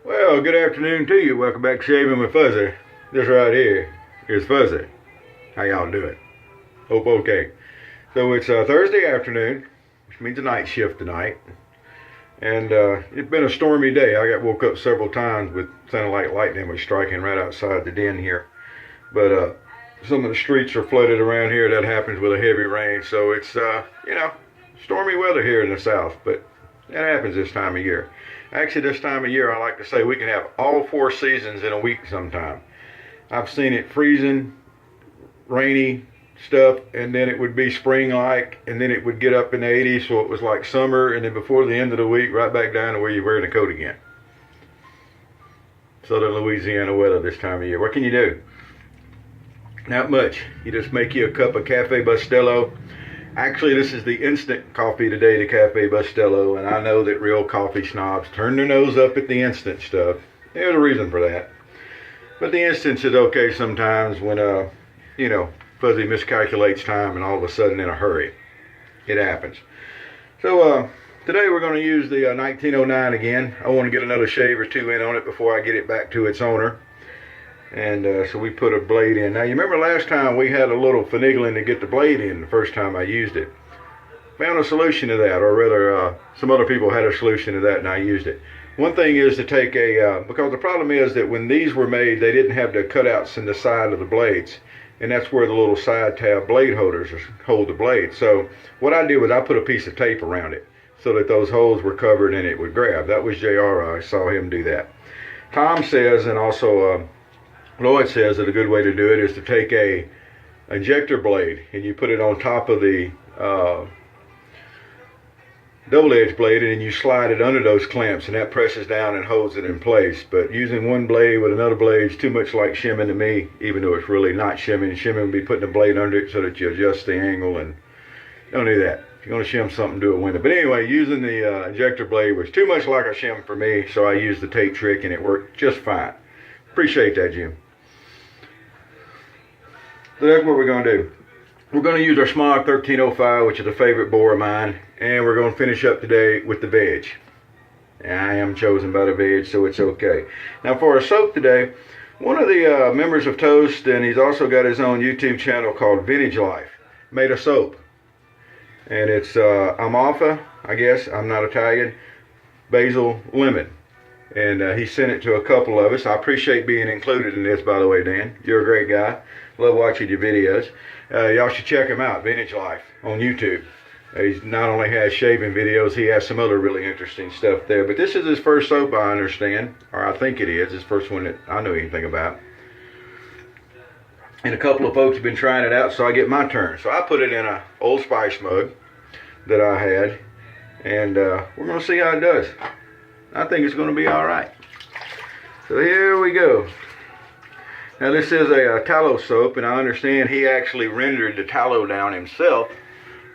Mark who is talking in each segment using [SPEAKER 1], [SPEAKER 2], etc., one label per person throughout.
[SPEAKER 1] Well, good afternoon to you. Welcome back to Shaving with Fuzzy. This right here is Fuzzy. How y'all doing? Hope okay. So it's Thursday afternoon, which means a night shift tonight. And it's been a stormy day. I got woke up several times with sounding like lightning was striking right outside the den here. But some of the streets are flooded around here. That happens with a heavy rain. So it's, stormy weather here in the south. But that happens this time of year. Actually, this time of year, I like to say we can have all four seasons in a week sometime. I've seen it freezing, rainy stuff, and then it would be spring-like, and then it would get up in the 80s, so it was like summer, and then before the end of the week, right back down to where you're wearing a coat again. Southern Louisiana weather this time of year. What can you do? Not much. You just make you a cup of Cafe Bustelo. Actually, this is the instant coffee today, the Cafe Bustelo, and I know that real coffee snobs turn their nose up at the instant stuff. There's a reason for that. But the instant is okay sometimes when, Fuzzy miscalculates time and all of a sudden in a hurry. It happens. So, today we're going to use the 1909 again. I want to get another shave or two in on it before I get it back to its owner. And so we put a blade in. Now, you remember last time we had a little finagling to get the blade in the first time I used it. Found a solution to that, or rather, some other people had a solution to that and I used it. One thing is to take because the problem is that when these were made, they didn't have the cutouts in the side of the blades. And that's where the little side tab blade holders hold the blade. So what I did was I put a piece of tape around it so that those holes were covered and it would grab. That was JR. I saw him do that. Tom says, and also Lloyd says that a good way to do it is to take a injector blade and you put it on top of the double edged blade, and then you slide it under those clamps, and that presses down and holds it in place. But using one blade with another blade is too much like shimming to me, even though it's really not shimming. Shimming would be putting a blade under it so that you adjust the angle, and don't do that. If you're going to shim something, do it with it. But anyway, using the injector blade was too much like a shim for me, so I used the tape trick and it worked just fine. Appreciate that, Jim. So that's what we're going to do. We're going to use our Smog 1305, which is a favorite bore of mine, and we're going to finish up today with the veg. I am chosen by the veg, so it's okay. Now for our soap today, one of the members of Toast, and he's also got his own YouTube channel called Vintage Life, made a soap. And it's Almalfi, I guess, I'm not Italian, Basil Lemon. And he sent it to a couple of us. I appreciate being included in this, by the way, Dan. You're a great guy. Love watching your videos. Y'all should check him out, Vintage Life, on YouTube. He not only has shaving videos, he has some other really interesting stuff there. But this is his first soap, I understand. Or I think it is. His first one that I know anything about. And a couple of folks have been trying it out, so I get my turn. So I put it in a Old Spice mug that I had. And we're going to see how it does. I think it's going to be all right. So here we go. Now this is a tallow soap, and I understand he actually rendered the tallow down himself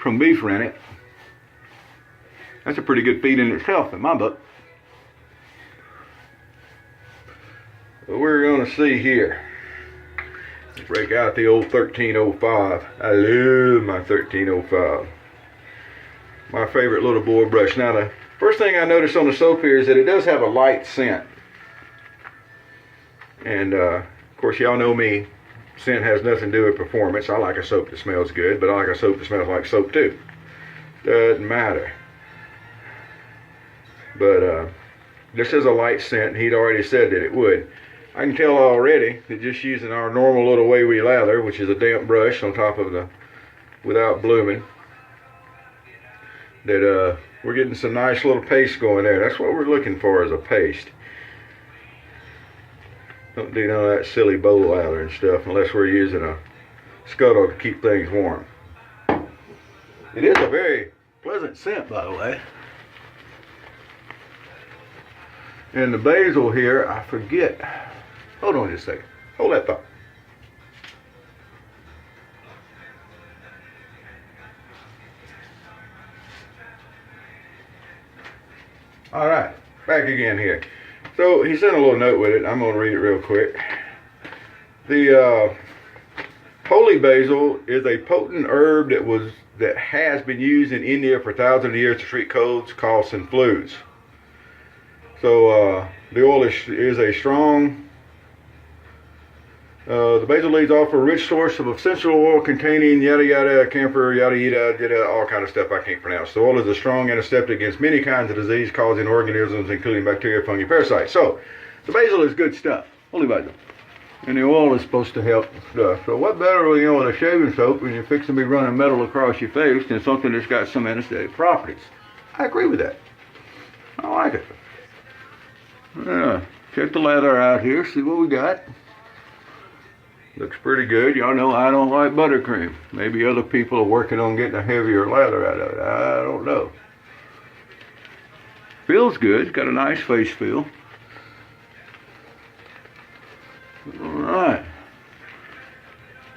[SPEAKER 1] from beef rennet. That's a pretty good feed in itself in my book. But we're going to see here. Let's break out the old 1305. I love my 1305. My favorite little bore brush. Now the first thing I noticed on the soap here is that it does have a light scent. And of course y'all know me, scent has nothing to do with performance. I like a soap that smells good, but I like a soap that smells like soap too. Doesn't matter. But this is a light scent. He'd already said that it would. I can tell already that just using our normal little way we lather, which is a damp brush on top of the without blooming, that we're getting some nice little paste going there. That's what we're looking for, is a paste. Don't do none of that silly bowl lather and stuff unless we're using a scuttle to keep things warm. It is a very pleasant scent, by the way. And the basil here, I forget. Hold on just a second. Hold that thought. All right, back again here. So he sent a little note with it. I'm going to read it real quick. The holy basil is a potent herb that has been used in India for thousands of years to treat colds, coughs, and flus. So The oil is a strong. The basil leaves offer a rich source of essential oil containing yada yada, camphor, yada yada, all kind of stuff I can't pronounce. The oil is a strong antiseptic against many kinds of disease-causing organisms, including bacteria, fungi, parasites. So, the basil is good stuff. Holy basil. And the oil is supposed to help stuff. So what better, with a shaving soap when you're fixing to be running metal across your face than something that's got some anesthetic properties? I agree with that. I like it. Yeah. Check the lather out here, see what we got. Looks pretty good. Y'all know I don't like buttercream. Maybe other people are working on getting a heavier lather out of it. I don't know. Feels good. It's got a nice face feel. Alright.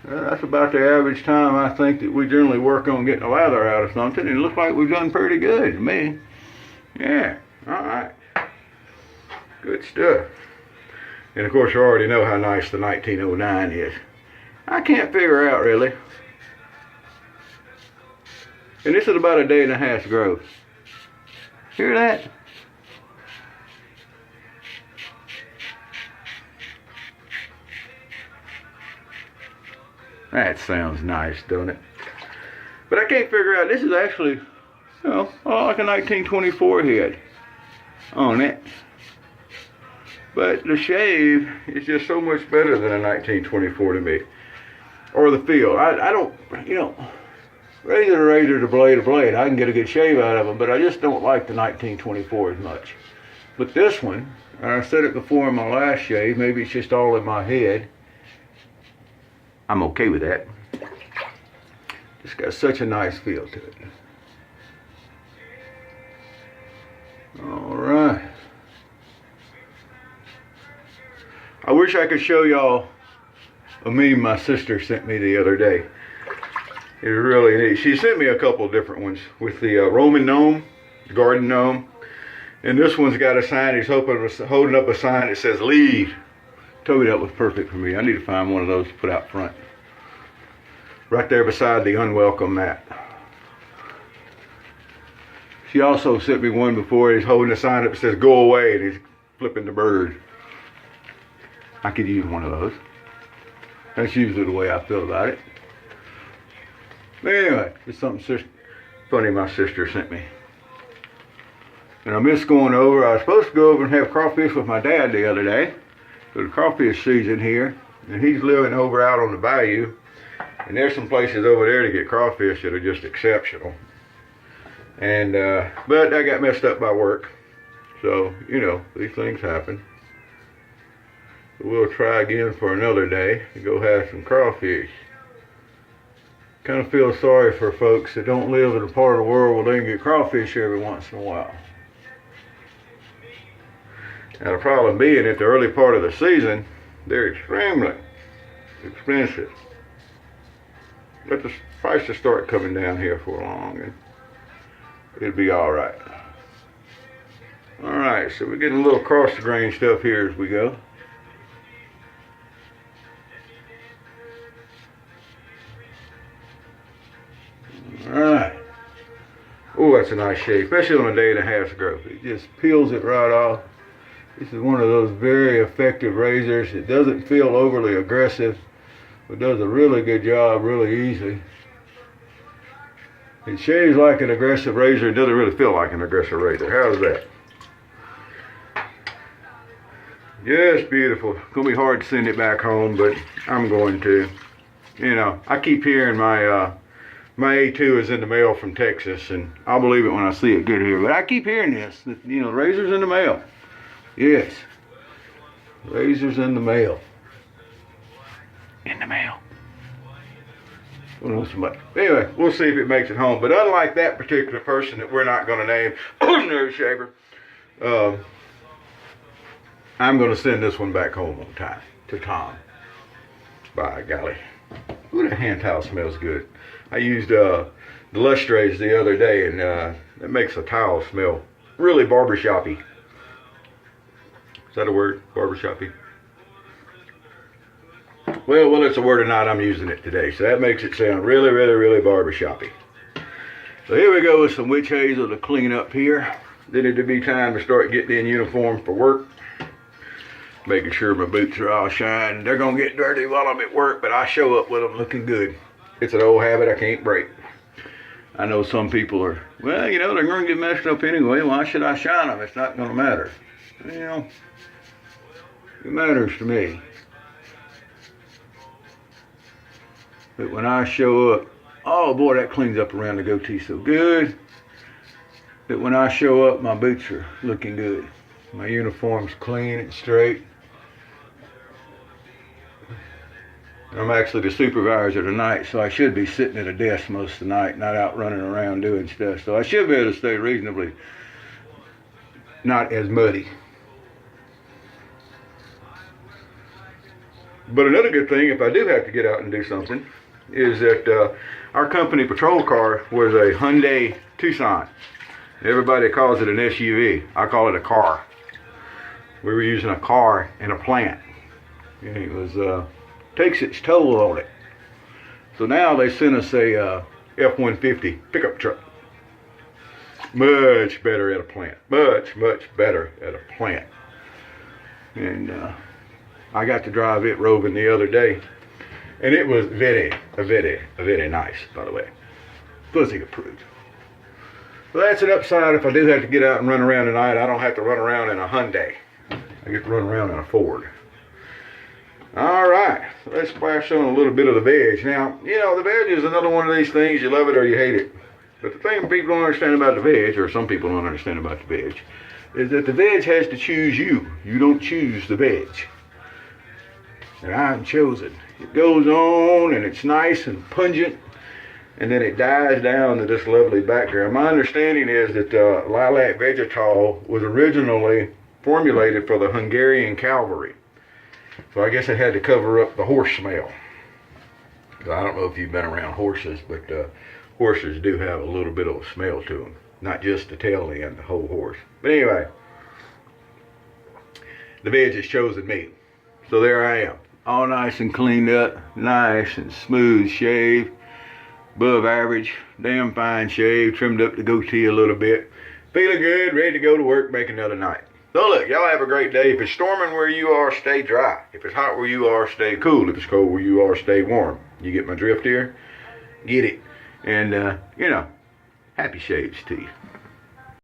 [SPEAKER 1] Well, that's about the average time I think that we generally work on getting a lather out of something. And it looks like we've done pretty good to me. Yeah. Alright. Good stuff. And of course you already know how nice the 1909 is. I can't figure out really. And this is about a day and a half's growth. Hear that? That sounds nice, don't it? But I can't figure out, this is actually, like a 1924 head on it. But the shave is just so much better than a 1924 to me. Or the feel. I don't, razor to razor to blade to blade. I can get a good shave out of them, but I just don't like the 1924 as much. But this one, and I said it before in my last shave, maybe it's just all in my head. I'm okay with that. It's got such a nice feel to it. All right. I wish I could show y'all a meme my sister sent me the other day. It was really neat. She sent me a couple of different ones with the Roman gnome, the garden gnome. And this one's got a sign. He's holding up a sign that says leave. Told me that was perfect for me. I need to find one of those to put out front. Right there beside the unwelcome mat. She also sent me one before. He's holding a sign up that says go away, and he's flipping the bird. I could use one of those. That's usually the way I feel about it. But anyway, it's something funny my sister sent me. And I missed going over. I was supposed to go over and have crawfish with my dad the other day. So the crawfish season here. And he's living over out on the bayou. And there's some places over there to get crawfish that are just exceptional. And, but I got messed up by work. So, these things happen. We'll try again for another day to go have some crawfish. Kind of feel sorry for folks that don't live in a part of the world where they can get crawfish every once in a while. Now the problem being at the early part of the season, they're extremely expensive. Let the prices start coming down here for long and it'll be alright. Alright, so we're getting a little cross the grain stuff here as we go. Alright. Oh, that's a nice shave, especially on a day and a half's growth. It just peels it right off. This is one of those very effective razors. It doesn't feel overly aggressive, but does a really good job really easily. It shaves like an aggressive razor. It doesn't really feel like an aggressive razor. How's that? Yes, beautiful. It's going to be hard to send it back home, but I'm going to. I keep hearing my A2 is in the mail from Texas, and I'll believe it when I see it get here. But I keep hearing this, that, razor's in the mail. Yes. Razor's in the mail. In the mail. Don't know so much. Anyway, we'll see if it makes it home. But unlike that particular person that we're not going to name, Ordinary Shaver, I'm going to send this one back home on time to Tom. By golly. Ooh, that hand towel smells good. I used the Lustrays the other day, and it makes a towel smell really barbershoppy. Is that a word? Barbershoppy? Well, whether it's a word or not, I'm using it today. So that makes it sound really, really, really barbershoppy. So here we go with some witch hazel to clean up here. Then it'll be time to start getting in uniform for work. making sure my boots are all shined. They're gonna get dirty while I'm at work, but I show up with them looking good. It's an old habit I can't break. I know some people are, well, you know, they're gonna get messed up anyway. Why should I shine them? It's not gonna matter. You know, it matters to me. But when I show up, oh boy, that cleans up around the goatee so good. But when I show up, my boots are looking good. My uniform's clean and straight. I'm actually the supervisor tonight, so I should be sitting at a desk most of the night, not out running around doing stuff. So I should be able to stay reasonably not as muddy. But another good thing, if I do have to get out and do something, is that our company patrol car was a Hyundai Tucson. Everybody calls it an SUV. I call it a car. We were using a car in a plant. And it was takes its toll on it. So now they sent us a F-150 pickup truck. Much better at a plant. Much, much better at a plant. And I got to drive it roving the other day. And it was very nice, by the way. Fuzzy approved. Well, that's an upside. If I do have to get out and run around tonight, I don't have to run around in a Hyundai. I get to run around in a Ford. All right, so let's splash on a little bit of the veg. Now, you know, the veg is another one of these things, you love it or you hate it. But the thing people don't understand about the veg, or some people don't understand about the veg, is that the veg has to choose you. You don't choose the veg. And I'm chosen. It goes on and it's nice and pungent, and then it dies down to this lovely background. My understanding is that lilac vegetal was originally formulated for the Hungarian cavalry. So I guess it had to cover up the horse smell. I don't know if you've been around horses, but horses do have a little bit of a smell to them. Not just the tail end, the whole horse. But anyway, the veg has chosen me. So there I am. All nice and cleaned up, nice and smooth shave, above average, damn fine shave, trimmed up the goatee a little bit. Feeling good, ready to go to work, make another night. So look, y'all have a great day. If it's storming where you are, stay dry. If it's hot where you are, stay cool. If it's cold where you are, stay warm. You get my drift here? Get it. And, you know, happy shaves to you.